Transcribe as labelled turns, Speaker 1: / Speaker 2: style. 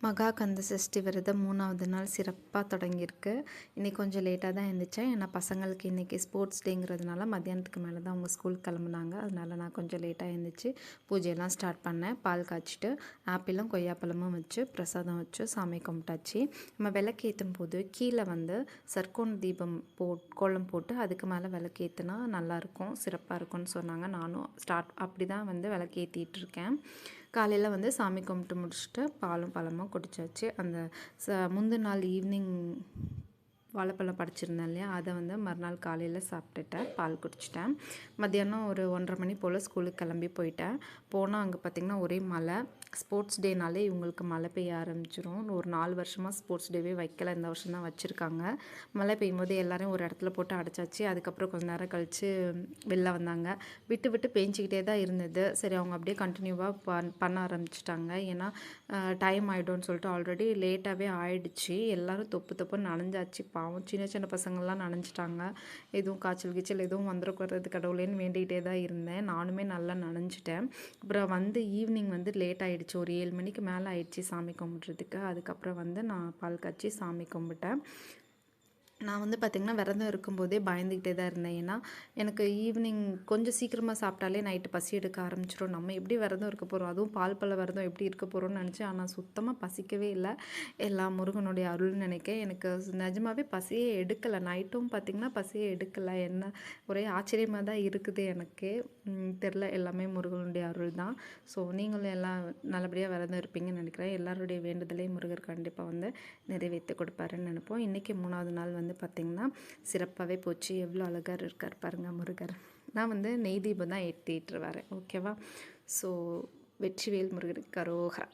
Speaker 1: மகா கந்த சஷ்டி விரதம் 3வது நாள் சிறப்பாக தொடங்கியிருக்கு. இன்றைக்கி கொஞ்சம் லேட்டாக தான் எழுந்திரிச்சேன். ஏன்னா பசங்களுக்கு இன்றைக்கி ஸ்போர்ட்ஸ் டேங்கிறதுனால மத்தியானத்துக்கு மேலே தான் அவங்க ஸ்கூலுக்கு கிளம்புனாங்க. அதனால நான் கொஞ்சம் லேட்டாக எழுந்திரிச்சு பூஜையெல்லாம் ஸ்டார்ட் பண்ணேன். பால் காய்ச்சிட்டு ஆப்பிளும் கொய்யாப்பழமும் வச்சு பிரசாதம் வச்சு சாமி கும்பிட்டாச்சு. நம்ம விளக்கேற்றும் போது கீழே சர்க்கோன் தீபம் கோலம் போட்டு அதுக்கு மேலே விளக்கேற்றினா நல்லாயிருக்கும், சிறப்பாக இருக்கும்னு சொன்னாங்க. நானும் அப்படி தான் விளக்கேற்றிட்டு இருக்கேன். காலையில் சாமி கும்பிட்டு முடிச்சுட்டு பாலும் பழமும் குடித்தாச்சு. அந்த முந்தின நாள் ஈவினிங் வாழைப்பழம் படைச்சிருந்தேன் இல்லையா, அதை மறுநாள் காலையில் சாப்பிட்டுட்டேன், பால் குடிச்சிட்டேன். மத்தியானம் ஒரு 1:30 மணி போல் ஸ்கூலுக்கு கிளம்பி போயிட்டேன். போனால் அங்கே பார்த்திங்கன்னா ஒரே மழை. ஸ்போர்ட்ஸ் டேனாலே இவங்களுக்கு மழை பெய்ய ஆரம்பிச்சிரும். ஒரு 4 வருஷமாக ஸ்போர்ட்ஸ் டேவே வைக்கல, இந்த வருஷம் தான் வச்சுருக்காங்க. மழை பெய்யும் போது எல்லோரும் ஒரு இடத்துல போட்டு அடைச்சாச்சு. அதுக்கப்புறம் கொஞ்சம் நேரம் கழித்து வெளில வந்தாங்க. விட்டு விட்டு பேஞ்சிக்கிட்டே தான் இருந்தது. சரி, அவங்க அப்படியே கண்டினியூவாக பண்ண ஆரம்பிச்சிட்டாங்க. ஏன்னா டைம் ஆகிடும்னு சொல்லிட்டு ஆல்ரெடி லேட்டாகவே ஆயிடுச்சு. எல்லோரும் தொப்பு நனைஞ்சாச்சு. பாவம் சின்ன சின்ன பசங்கள்லாம் நனைஞ்சிட்டாங்க. எதுவும் காய்ச்சல் கீச்சல் எதுவும் வந்துடக்கூடாது கடவுளேன்னு வேண்டிகிட்டே தான் இருந்தேன். நானுமே நல்லா நனைஞ்சிட்டேன். அப்புறம் ஈவினிங் லேட் ஆகிடுச்சு. ஒரு 7 மணிக்கு மேலே ஆயிடுச்சு சாமி கும்பிட்றதுக்கு. அதுக்கப்புறம் நான் பால் காய்ச்சி சாமி கும்பிட்டேன். நான் பார்த்திங்கன்னா விரதம் இருக்கும்போதே பயந்துக்கிட்டே தான் இருந்தேன். ஏன்னா எனக்கு ஈவினிங் கொஞ்சம் சீக்கிரமாக சாப்பிட்டாலே நைட்டு பசி எடுக்க ஆரம்பிச்சிடும். நம்ம எப்படி விரதம் இருக்க போகிறோம், அதுவும் பால் பழ விரதம் எப்படி இருக்க போகிறோம்னு நினச்சேன். ஆனால் சுத்தமாக பசிக்கவே இல்லை. எல்லாம் முருகனுடைய அருள்னு நினைக்கிறேன். எனக்கு நிஜமாகவே பசியே எடுக்கலை. நைட்டும் பார்த்திங்கன்னா பசியே எடுக்கலை. என்ன ஒரே ஆச்சரியமாக தான் இருக்குது எனக்கு. தெரில, எல்லாமே முருகனுடைய அருள் தான். ஸோ நீங்களும் எல்லாம் நல்லபடியாக விரதம் இருப்பீங்கன்னு நினைக்கிறேன். எல்லாருடைய வேண்டுதலையும் முருகர் கண்டிப்பாக நிறைவேற்றி கொடுப்பாருன்னு நினைப்போம். இன்றைக்கி 3வது நாள் பார்த்திங்கன்னா சிறப்பாகவே போச்சு. எவ்வளோ அழகாக இருக்கார் பாருங்கள் முருகர். நான் நெய் தீபம் தான் ஏற்றிட்டு வரேன். ஓகேவா? ஸோ வெற்றிவேல் முருகருக்கு அரோகரா.